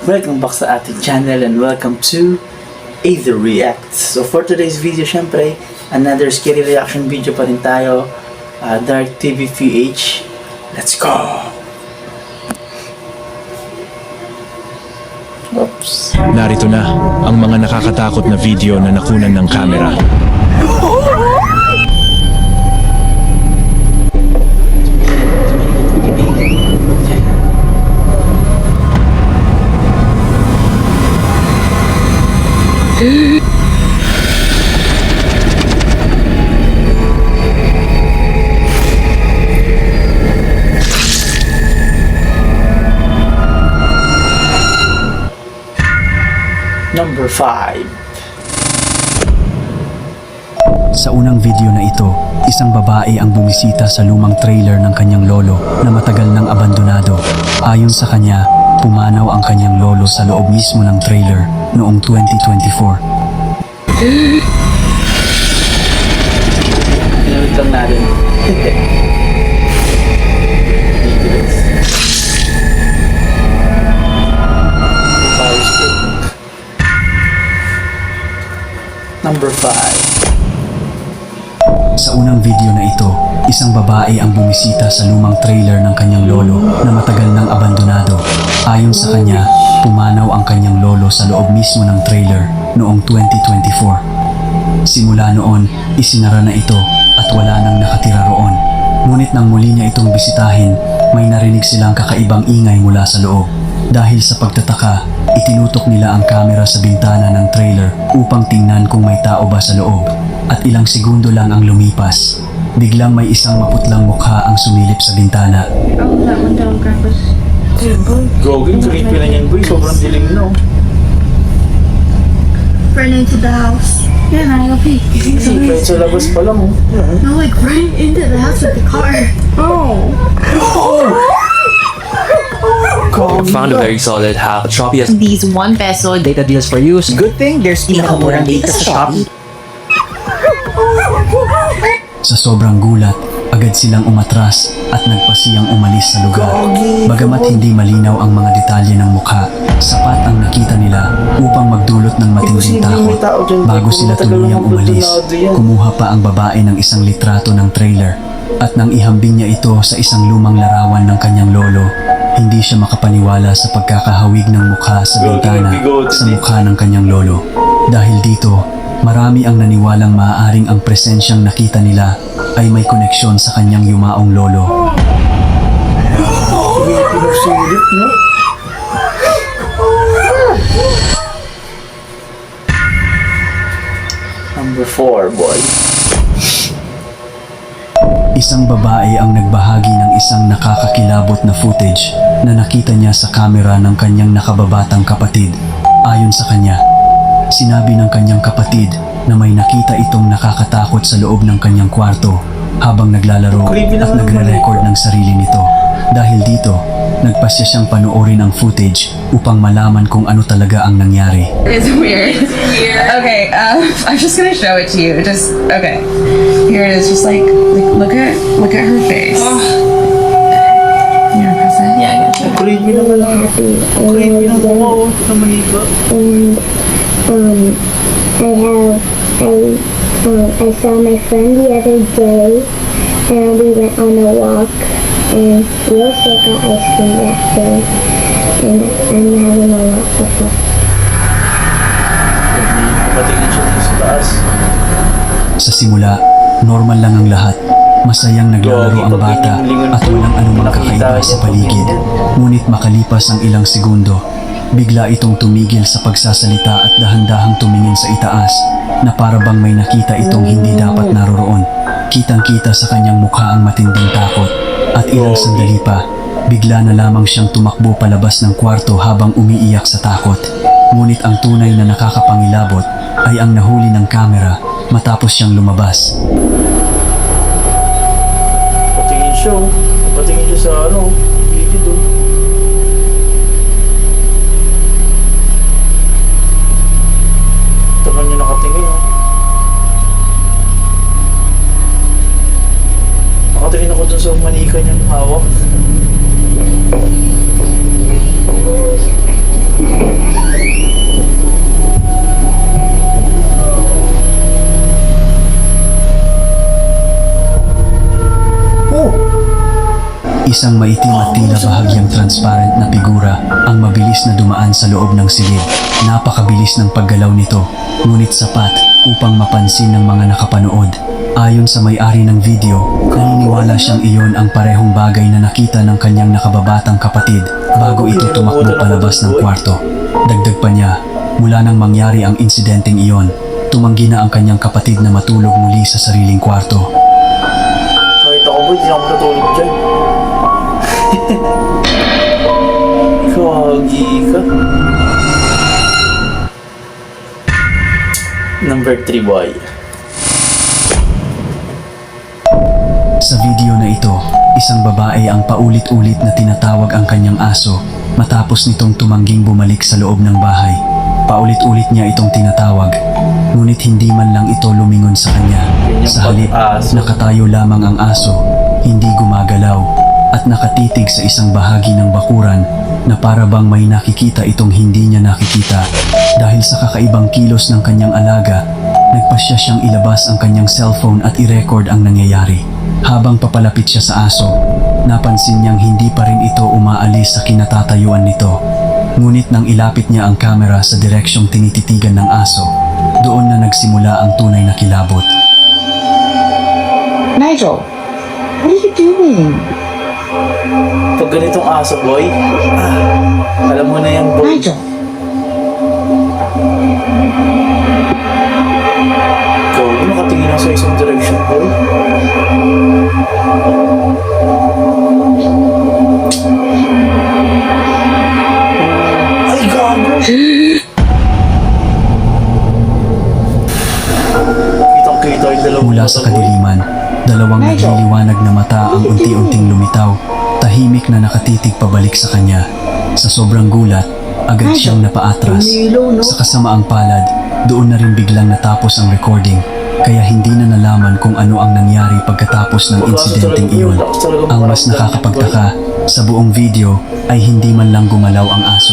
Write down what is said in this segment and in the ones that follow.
Welcome back sa ating channel and welcome to Either Reacts. So for today's video, syempre, another scary reaction video pa rin tayo. Dark TV PH. Let's go! Oops. Narito na ang mga nakakatakot na video na nakunan ng kamera. Number 5. Sa unang video na ito, isang babae ang bumisita sa lumang trailer ng kanyang lolo na matagal nang abandonado. Ayon sa kanya, pumanaw ang kanyang lolo sa loob mismo ng trailer noong 2024. Pinamit lang natin. Number 5. Sa unang video na ito, isang babae ang bumisita sa lumang trailer ng kanyang lolo na matagal nang abandonado. Ayon sa kanya, pumanaw ang kanyang lolo sa loob mismo ng trailer noong 2024. Simula noon, isinara na ito at wala nang nakatira roon. Ngunit nang muli niya itong bisitahin, may narinig silang kakaibang ingay mula sa loob. Dahil sa pagtataka, itinutok nila ang kamera sa bintana ng trailer upang tingnan kung may tao ba sa loob. At ilang segundo lang ang lumipas. Biglang may isang maputlang mukha ang sumilip sa bintana. Oh, that one down, Grandpa's. Gogin, creepy na yan boy. Sobrang dilim no. Ran into the house. Yeah, man, go pee. Kahit sa labas pa lang oh. No, like ran into the house with the car. Oh. Found a very solid hack. Shopee has These 1 peso data deals for you. Good thing there's pinakamurang data sa Shopee. Sa sobrang gulat, agad silang umatras at nagpasiyang umalis sa lugar. Bagamat hindi malinaw ang mga detalye ng mukha, sapat ang nakita nila upang magdulot ng matinding takot. Bago sila tuluyang umalis, kumuha pa ang babae ng isang litrato ng trailer at nang ihambing niya ito sa isang lumang larawan ng kanyang lolo, hindi siya makapaniwala sa pagkakahawig ng mukha sa bintana sa mukha ng kanyang lolo. Dahil dito, marami ang naniwalang maaaring ang presensyang nakita nila ay may koneksyon sa kanyang yumaong lolo. Pinusulit no? Number 4 boy. Isang babae ang nagbahagi ng isang nakakakilabot na footage na nakita niya sa kamera ng kanyang nakababatang kapatid. Ayon sa kanya, sinabi ng kanyang kapatid na may nakita itong nakakatakot sa loob ng kanyang kwarto habang naglalaro at nagre-record ng sarili nito. Dahil dito, nagpasya siyang panoorin ang footage upang malaman kung ano talaga ang nangyari. It's weird. Okay, I'm just gonna show it to you. Just okay. Here it is. Just like look at her face. Yeah, press it. Yeah, I got you. Creepy naman lang. Creepy naman ako na maniba. I saw my friend the other day, and we went on a walk, and we also got ice cream after, and I'm having a lot of fun. Patingin siya sa taas. Sa simula, normal lang ang lahat. Masayang naglalaro ang bata at walang anumang kakaiba sa paligid. Ngunit makalipas ang ilang segundo, bigla itong tumigil sa pagsasalita at dahan-dahang tumingin sa itaas na para bang may nakita itong hindi dapat naroroon. Kitang-kita sa kanyang mukha ang matinding takot at ilang sandali pa, bigla na lamang siyang tumakbo palabas ng kwarto habang umiiyak sa takot. Ngunit ang tunay na nakakapangilabot ay ang nahuli ng kamera matapos siyang lumabas. Patingin siya oh. Patingin siya sa ano. Video oh. Taman niya nakatingin oh. Nakatingin ako dun sa manika niyang hawak. Isang maitim at tila bahagyang transparent na figura ang mabilis na dumaan sa loob ng silid. Napakabilis ng paggalaw nito, ngunit sapat upang mapansin ng mga nakapanood. Ayon sa may-ari ng video, naniniwala siyang iyon ang parehong bagay na nakita ng kanyang nakababatang kapatid bago ito tumakbo palabas ng kwarto. Dagdag pa niya, mula nang mangyari ang insidenteng iyon, tumanggi na ang kanyang kapatid na matulog muli sa sariling kwarto. Kahit ako boy, di ako matutulog dyan. Kagi ka. Number 3 boy. Sa video na ito, isang babae ang paulit-ulit na tinatawag ang kanyang aso matapos nitong tumangging bumalik sa loob ng bahay. Paulit-ulit niya itong tinatawag, ngunit hindi man lang ito lumingon sa kanya. Sa halip, nakatayo lamang ang aso, hindi gumagalaw, at nakatitig sa isang bahagi ng bakuran na para bang may nakikita itong hindi niya nakikita. Dahil sa kakaibang kilos ng kanyang alaga, nagpasya siyang ilabas ang kanyang cellphone at i-record ang nangyayari. Habang papalapit siya sa aso, napansin niyang hindi pa rin ito umaalis sa kinatatayuan nito. Ngunit nang ilapit niya ang kamera sa direksyong tinititigan ng aso, doon na nagsimula ang tunay na kilabot. Nigel, what are you doing? Pag ganitong aso boy, alam mo na yan boy. Nigel, Ikaw, nakatingin na sa isang direction boy. Ay, gago! Kitang-kita yung dalawang Mula sa kadiliman, dalawang nagliliwanag na mata ang unti-unting lumitaw, tahimik na nakatitig pabalik sa kanya. Sa sobrang gulat, agad siyang napaatras. Sa kasamaang palad, doon na rin biglang natapos ang recording, kaya hindi na nalaman kung ano ang nangyari pagkatapos ng insidenteng iyon. Ang mas nakakapagtaka, sa buong video ay hindi man lang gumalaw ang aso.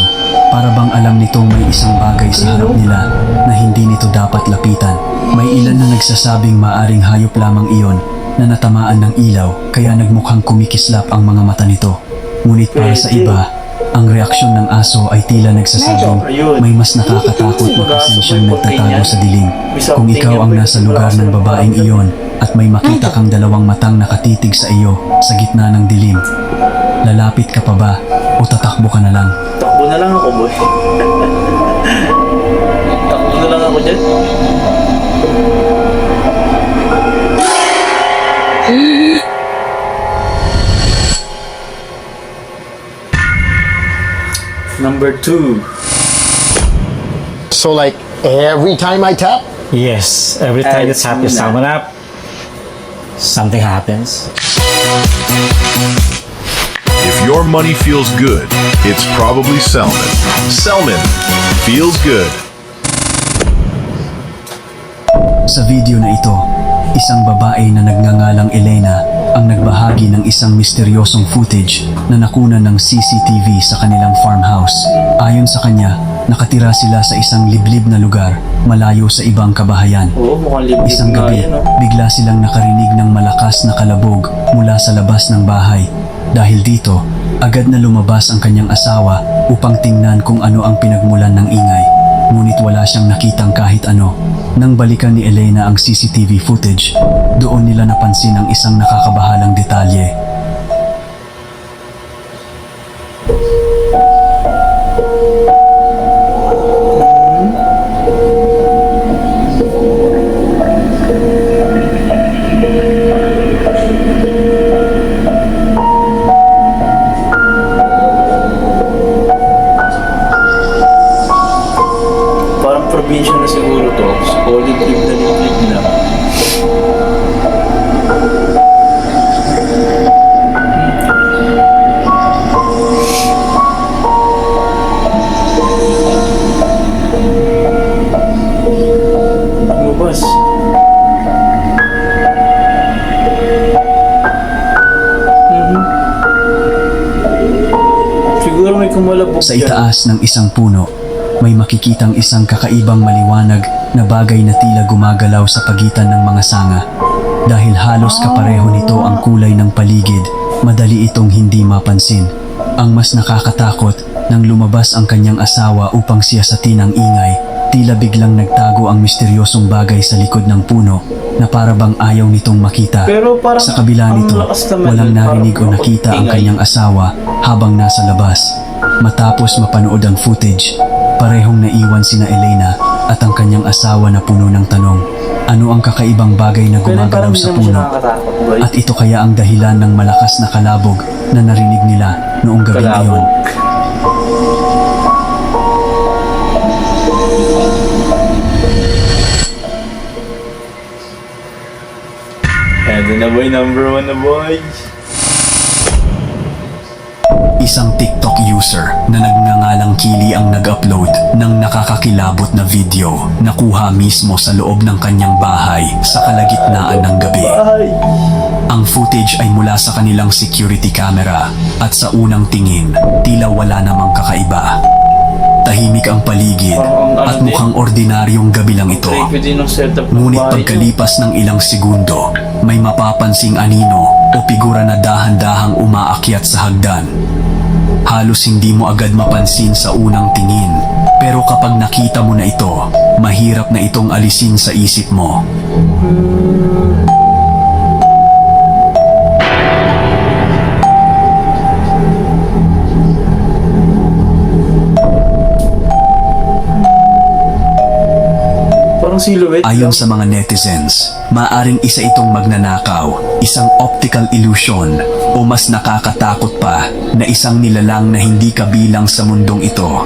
Para bang alam nitong may isang bagay sa harap nila na hindi nito dapat lapitan. May ilan na nagsasabing maaring hayop lamang iyon na natamaan ng ilaw kaya nagmukhang kumikislap ang mga mata nito. Ngunit para sa iba, ang reaksyon ng aso ay tila nagsasabing may mas nakakatakot na presensyang nagtatago sa dilim. Kung ikaw ang nasa lugar ng babaeng iyon at may makita kang dalawang matang nakatitig sa iyo sa gitna ng dilim, lalapit ka pa ba o tatakbo ka na lang? Takbo na lang ako boy. Takbo na lang ako dyan. Number 2. So like every time I tap? Yes, every time you tap your salmon app, something happens. If your money feels good, it's probably Selman. Selman feels good. Sa video na ito, isang babae na nagngangalang Elena ang nagbahagi ng isang misteryosong footage na nakunan ng CCTV sa kanilang farmhouse. Ayon sa kanya, nakatira sila sa isang liblib na lugar malayo sa ibang kabahayan. Oo, mukhang liblib Isang nga gabi, yan, no? bigla silang nakarinig ng malakas na kalabog mula sa labas ng bahay. Dahil dito, agad na lumabas ang kanyang asawa upang tingnan kung ano ang pinagmulan ng ingay. Ngunit wala siyang nakitang kahit ano. Nang balikan ni Elena ang CCTV footage, doon nila napansin ang isang nakakabahalang detalye. Parang probinsya na siguro to. O liblib na. Lumabas. Siguro may kumalabog Sa dyan. itaas ng isang puno, may makikitang isang kakaibang maliwanag na bagay na tila gumagalaw sa pagitan ng mga sanga. Dahil halos kapareho nito ang kulay ng paligid, madali itong hindi mapansin. Ang mas nakakatakot, nang lumabas ang kanyang asawa upang siyasatin ang ingay, tila biglang nagtago ang misteryosong bagay sa likod ng puno na para bang ayaw nitong makita. Pero parang Sa kabila ang nito, lakas naman walang nun, narinig o parang nakita ang ingay. kanyang asawa habang nasa labas. Matapos mapanood ang footage, parehong naiwan sina Elena at ang kanyang asawa na puno ng tanong. Ano ang kakaibang bagay na Pero gumagalaw parang hindi sa naman siya puno? nakakatakot, boy. At ito kaya ang dahilan ng malakas na kalabog na narinig nila noong gabi na Kalabog. iyon. Eto na boy, number 1 na boy. Isang TikTok user na nagngangalang Kili ang nag-upload ng nakakakilabot na video na kuha mismo sa loob ng kanyang bahay sa kalagitnaan ng gabi. Ay, Ang footage ay mula sa kanilang security camera at sa unang tingin, tila wala namang kakaiba. Tahimik ang paligid at mukhang ordinaryong gabi lang ito. try ko din ng setup ng Ngunit bahay. pagkalipas ng ilang segundo, may mapapansing anino o figura na dahan-dahang umaakyat sa hagdan. Halos hindi mo agad mapansin sa unang tingin, pero kapag nakita mo na ito, mahirap na itong alisin sa isip mo. Parang silhouette. Ayon sa mga netizens, maaring isa itong magnanakaw, isang optical illusion, o mas nakakatakot pa na isang nilalang na hindi kabilang sa mundong ito.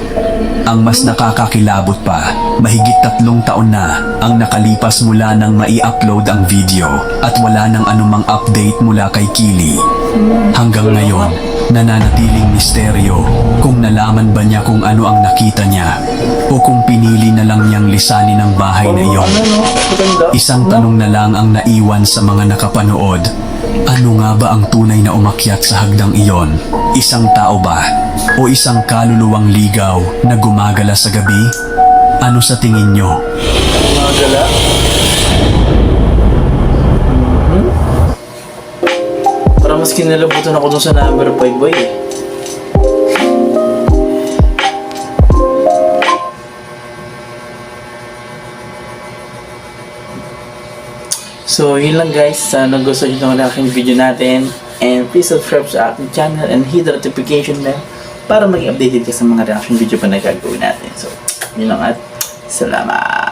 Ang mas nakakakilabot pa, mahigit 3 taon na ang nakalipas mula nang mai-upload ang video at wala nang anumang update mula kay Kili. Hanggang ngayon, nananatiling misteryo kung nalaman ba niya kung ano ang nakita niya o kung pinili na lang niyang lisanin ang bahay na iyon. Ano no? Maganda. Isang tanong na lang ang naiwan sa mga nakapanood. Ano nga ba ang tunay na umakyat sa hagdang iyon? Isang tao ba? O isang kaluluwang ligaw na gumagala sa gabi? Ano sa tingin nyo? Mga gala. Parang mas kinalabutan ako dun sa number 5 boy eh. So yun lang guys, sana gusto nyo ng aking video natin, and please subscribe sa aking channel and hit the notification bell para maging updated ka sa mga reaction video pa na gagawin natin. So yun lang at salamat.